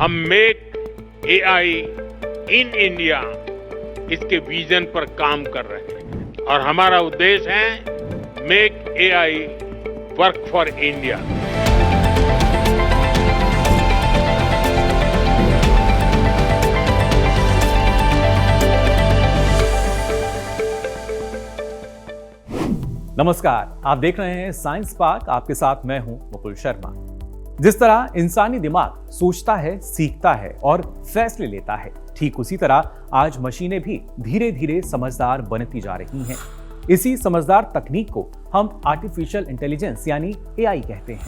हम make AI in India इसके vision पर काम कर रहे हैं और हमारा उद्देश्य है make AI work for India. नमस्कार, आप देख रहे हैं साइंस पार्क। आपके साथ मैं हूं मुकुल शर्मा। जिस तरह इंसानी दिमाग सोचता है, सीखता है और फैसले लेता है, ठीक उसी तरह आज मशीनें भी धीरे धीरे समझदार बनती जा रही हैं। इसी समझदार तकनीक को हम आर्टिफिशियल इंटेलिजेंस यानी एआई कहते हैं।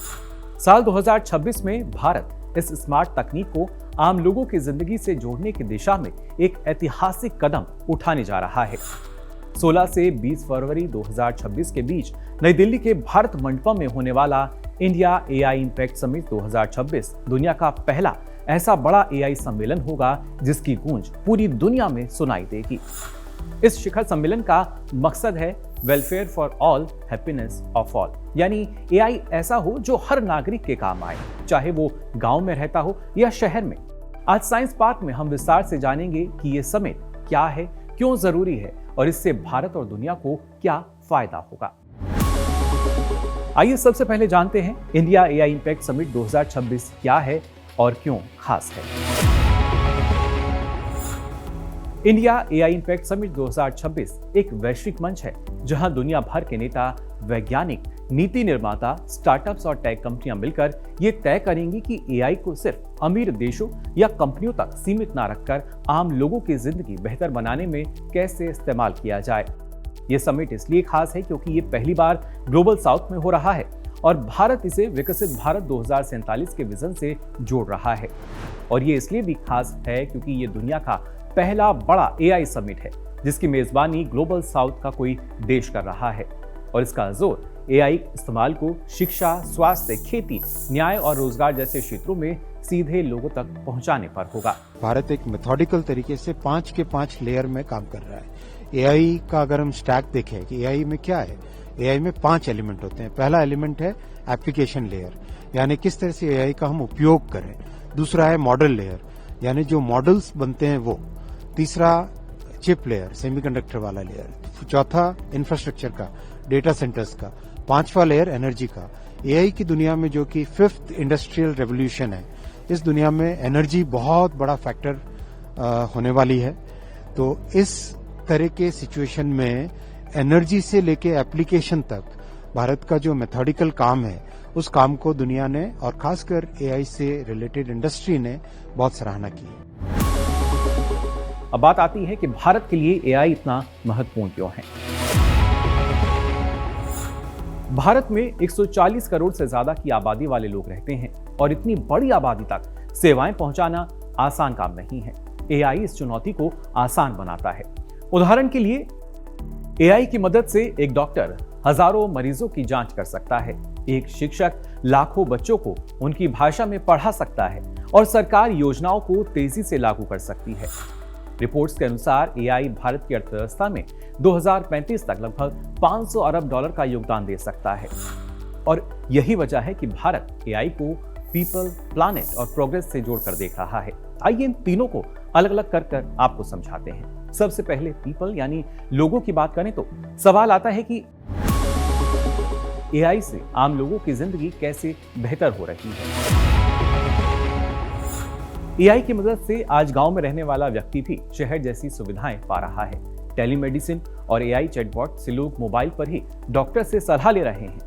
साल 2026 में भारत इस स्मार्ट तकनीक को आम लोगों की जिंदगी से जोड़ने की दिशा में एक ऐतिहासिक कदम उठाने जा रहा है। 16 से 20 फरवरी 2026 के बीच नई दिल्ली के भारत मंडपम में होने वाला इंडिया एआई इंपैक्ट समिट 2026 दुनिया का पहला ऐसा बड़ा एआई सम्मेलन होगा जिसकी गूंज पूरी दुनिया में सुनाई देगी। इस शिखर सम्मेलन का मकसद है welfare for all, happiness of all, यानी एआई ऐसा हो जो हर नागरिक के काम आए, चाहे वो गांव में रहता हो या शहर में। आज साइंस पार्क में हम विस्तार से जानेंगे कि ये समिट क्या है, क्यों जरूरी है और इससे भारत और दुनिया को क्या फायदा होगा। आइए सबसे पहले जानते हैं इंडिया एआई इंपैक्ट समिट 2026 क्या है और क्यों खास है। इंडिया एआई इंपैक्ट समिट 2026 एक वैश्विक मंच है जहां दुनिया भर के नेता, वैज्ञानिक, नीति निर्माता, स्टार्टअप्स और टेक कंपनियां मिलकर ये तय करेंगी कि एआई को सिर्फ अमीर देशों या कंपनियों तक सीमित ना रखकर आम लोगों की जिंदगी बेहतर बनाने में कैसे इस्तेमाल किया जाए। ये समिट इसलिए खास है क्योंकि ये पहली बार ग्लोबल साउथ में हो रहा है और भारत इसे विकसित भारत 2047 के विजन से जोड़ रहा है। और ये इसलिए भी खास है क्योंकि ये दुनिया का पहला बड़ा एआई समिट है जिसकी मेजबानी ग्लोबल साउथ का कोई देश कर रहा है और इसका जोर एआई इस्तेमाल को शिक्षा, स्वास्थ्य, खेती, न्याय और रोजगार जैसे क्षेत्रों में सीधे लोगों तक पहुंचाने पर होगा। भारत एक मेथोडिकल तरीके से 5 के 5 लेयर में काम कर रहा है। एआई का अगर हम स्टैक देखें कि एआई में क्या है, एआई में 5 एलिमेंट होते हैं। पहला एलिमेंट है एप्लीकेशन लेयर, यानी किस तरह से एआई का हम उपयोग करें। दूसरा है मॉडल लेयर, यानी जो मॉडल्स बनते हैं वो। तीसरा चिप लेयर, सेमीकंडक्टर वाला लेयर। चौथा इंफ्रास्ट्रक्चर का, डेटा सेंटर्स का। पांचवा लेयर एनर्जी का। एआई की दुनिया में जो कि 5th इंडस्ट्रियल रेवोल्यूशन है, इस दुनिया में एनर्जी बहुत बड़ा फैक्टर होने वाली है। तो इस तरह के सिचुएशन में एनर्जी से लेके एप्लीकेशन तक भारत का जो मेथोडिकल काम है, उस काम को दुनिया ने और खासकर एआई से रिलेटेड इंडस्ट्री ने बहुत सराहना की है। अब बात आती है कि भारत के लिए एआई इतना महत्वपूर्ण क्यों है। भारत में 140 करोड़ से ज्यादा की आबादी वाले लोग रहते हैं और इतनी बड़ी आबादी तक सेवाएं पहुंचाना आसान काम नहीं है। एआई इस चुनौती को आसान बनाता है। उदाहरण के लिए एआई की मदद से एक डॉक्टर हजारों मरीजों की जांच कर सकता है, एक शिक्षक लाखों बच्चों को उनकी भाषा में पढ़ा सकता है और सरकार योजनाओं को तेजी से लागू कर सकती है। रिपोर्ट्स के अनुसार एआई भारत की अर्थव्यवस्था में 2035 तक लगभग $500 अरब का योगदान दे सकता है और यही वजह है कि भारत एआई को पीपल, प्लैनेट और प्रोग्रेस से जोड़कर देख रहा है। आइए इन तीनों को अलग अलग कर आपको समझाते हैं। सबसे पहले पीपल यानी लोगों की बात करें तो सवाल आता है कि एआई से आम लोगों की जिंदगी कैसे बेहतर हो रही है। एआई की मदद से आज गांव में रहने वाला व्यक्ति भी शहर जैसी सुविधाएं पा रहा है। टेलीमेडिसिन और एआई चैटबॉट से लोग मोबाइल पर ही डॉक्टर से सलाह ले रहे हैं।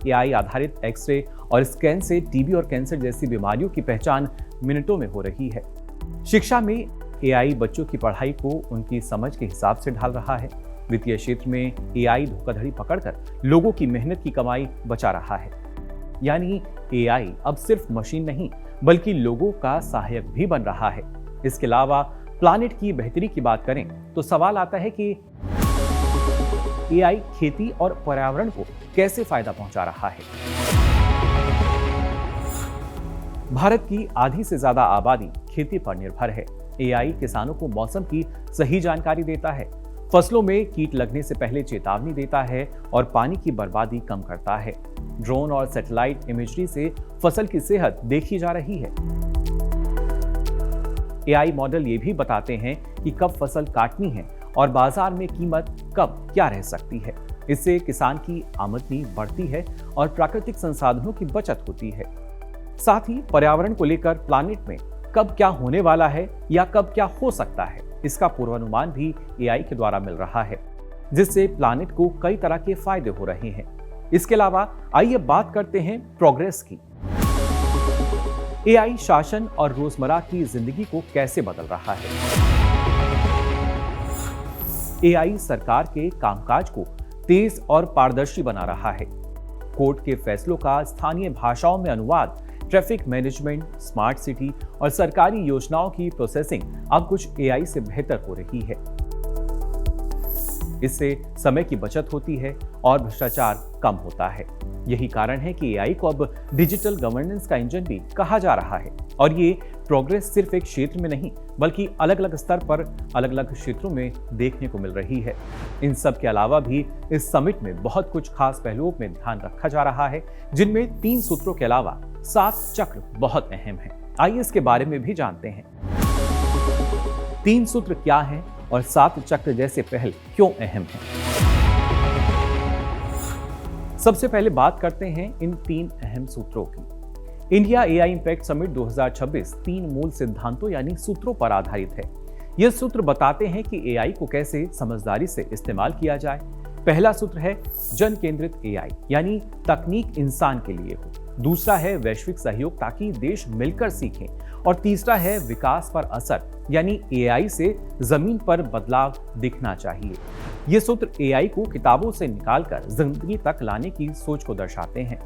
एआई आधारित एक्सरे और स्कैन से टीबी और कैंसर जैसी बीमारियों की पहचान मिनटों में हो रही है। शिक्षा में एआई बच्चों की पढ़ाई को उनकी समझ के हिसाब से ढाल रहा है। वित्तीय क्षेत्र में एआई धोखाधड़ी पकड़कर लोगों की मेहनत की कमाई बचा रहा है। यानी एआई अब सिर्फ मशीन नहीं बल्कि लोगों का सहायक भी बन रहा है। इसके अलावा प्लैनेट की बेहतरी की बात करें तो सवाल आता है कि एआई खेती और पर्यावरण को कैसे फायदा पहुंचा रहा है। भारत की आधी से ज्यादा आबादी खेती पर निर्भर है। एआई किसानों को मौसम की सही जानकारी देता है, फसलों में कीट लगने से पहले चेतावनी देता है और पानी की बर्बादी कम करता है। ड्रोन और सैटेलाइट इमेजरी से फसल की सेहत देखी जा रही है। एआई मॉडल ये भी बताते हैं कि कब फसल काटनी है और बाजार में कीमत कब क्या रह सकती है। इससे किसान की आमदनी बढ़ती है और प्राकृतिक संसाधनों की बचत होती है। साथ ही पर्यावरण को लेकर प्लानिट में कब क्या होने वाला है या कब क्या हो सकता है, इसका पूर्वानुमान भी एआई के द्वारा मिल रहा है, जिससे प्लानिट को कई तरह के फायदे हो रहे हैं। इसके अलावा आइए बात करते हैं प्रोग्रेस की। एआई शासन और रोजमर्रा की जिंदगी को कैसे बदल रहा है। एआई सरकार के कामकाज को तेज और पारदर्शी बना रहा है। कोर्ट के फैसलों का स्थानीय भाषाओं में अनुवाद, ट्रैफिक मैनेजमेंट, स्मार्ट सिटी और सरकारी योजनाओं की प्रोसेसिंग अब कुछ एआई से बेहतर हो रही है। इससे समय की बचत होती है और भ्रष्टाचार कम होता है। यही कारण है कि एआई को अब डिजिटल गवर्नेंस का इंजन भी कहा जा रहा है। और ये प्रोग्रेस सिर्फ एक क्षेत्र में नहीं, बल्कि अलग अलग स्तर पर अलग अलग क्षेत्रों में देखने को मिल रही है। इन सब के अलावा भी इस समिट में बहुत कुछ खास पहलुओं में ध्यान रखा जा रहा है, जिनमें 3 सूत्रों के अलावा 7 चक्र बहुत अहम हैं। आइए इसके बारे में भी जानते हैं। 3 सूत्र क्या हैं और 7 चक्र जैसे पहल क्यों अहम हैं? सबसे पहले बात करते हैं इन 3 अहम सूत्रों की। इंडिया एआई इंपैक्ट समिट 2026 3 मूल सिद्धांतों यानी सूत्रों पर आधारित है। ये सूत्र बताते हैं कि एआई को कैसे समझदारी से इस्तेमाल किया जाए। पहला सूत्र है जन केंद्रित एआई, यानी तकनीक इंसान के लिए हो। दूसरा है वैश्विक सहयोग ताकि देश मिलकर सीखें। और तीसरा है विकास पर असर, यानी एआई से जमीन पर बदलाव दिखना चाहिए। ये सूत्र एआई को किताबों से निकालकर जिंदगी तक लाने की सोच को दर्शाते हैं।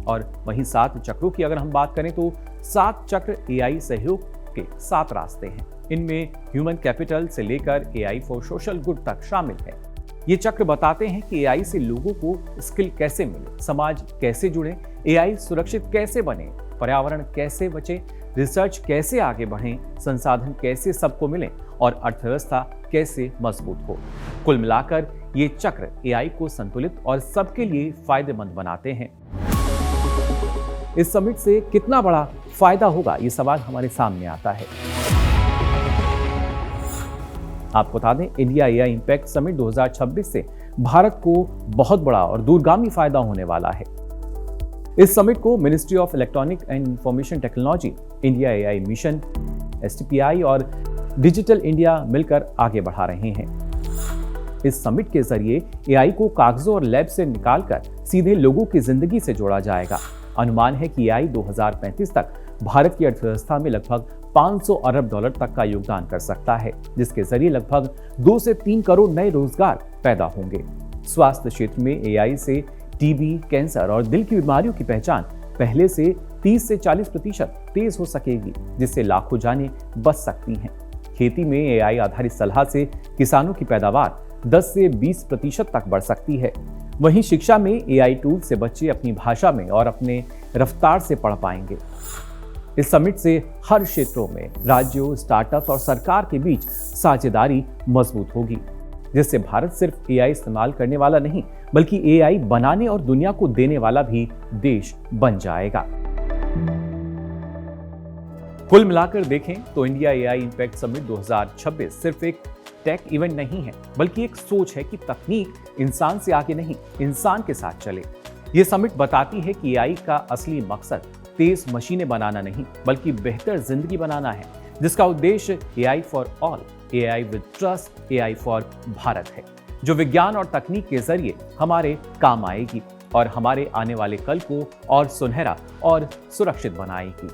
और वहीं 7 चक्रों की अगर हम बात करें तो 7 चक्र एआई सहयोग के 7 रास्ते हैं। इनमें ह्यूमन कैपिटल से लेकर एआई फॉर सोशल गुड तक शामिल है। ये चक्र बताते हैं कि एआई से लोगों को स्किल कैसे मिले, समाज कैसे जुड़े, एआई सुरक्षित कैसे बने, पर्यावरण कैसे बचे, रिसर्च कैसे आगे बढ़े, संसाधन कैसे सबको मिले और अर्थव्यवस्था कैसे मजबूत हो। कुल मिलाकर ये चक्र एआई को संतुलित और सबके लिए फायदेमंद बनाते हैं। इस समिट से कितना बड़ा फायदा होगा, ये सवाल हमारे सामने आता है। आपको बता दें, इंडिया एआई इंपैक्ट समिट 2026 से भारत को बहुत बड़ा और दूरगामी फायदा होने वाला है। इस समिट को ministry of electronic and information technology, India AI mission, STPI और डिजिटल इंडिया मिलकर आगे बढ़ा रहे हैं। इस समिट के जरिए एआई को कागजों और लैब से निकालकर सीधे लोगों की जिंदगी से जोड़ा जाएगा। अनुमान है कि एआई 2035 तक भारत की अर्थव्यवस्था में लगभग 500 अरब डॉलर तक का योगदान कर सकता है, जिसके जरिए लगभग 2 से 3 करोड़ नए रोजगार पैदा होंगे। स्वास्थ्य क्षेत्र में एआई से टीबी, कैंसर और दिल की बीमारियों की पहचान पहले से 30 से 40% तेज हो सकेगी, जिससे लाखों जानें बच सकती हैं। खेती में एआई आधारित सलाह से किसानों की पैदावार 10 से 20% तक बढ़ सकती है। वहीं शिक्षा में एआई टूल से बच्चे अपनी भाषा में और अपने रफ्तार से पढ़ पाएंगे। इस समिट से हर क्षेत्रों में राज्यों, स्टार्टअप और सरकार के बीच साझेदारी मजबूत होगी, जिससे भारत सिर्फ एआई इस्तेमाल करने वाला नहीं, बल्कि एआई बनाने और दुनिया को देने वाला भी देश बन जाएगा। कुल मिलाकर देखें तो इंडिया एआई इंपैक्ट समिट 2026 सिर्फ एक टेक इवेंट नहीं है, बल्कि एक सोच है कि तकनीक इंसान से आगे नहीं, इंसान के साथ चले। ये समिट बताती है कि एआई का असली मकसद तेज मशीनें बनाना नहीं, बल्कि बेहतर जिंदगी बनाना है, जिसका उद्देश्य AI for all, AI with trust, AI for Bharat है, जो विज्ञान और तकनीक के जरिए हमारे काम आएगी और हमारे आने वाले कल को और सुनहरा और सुरक्षित बनाएगी।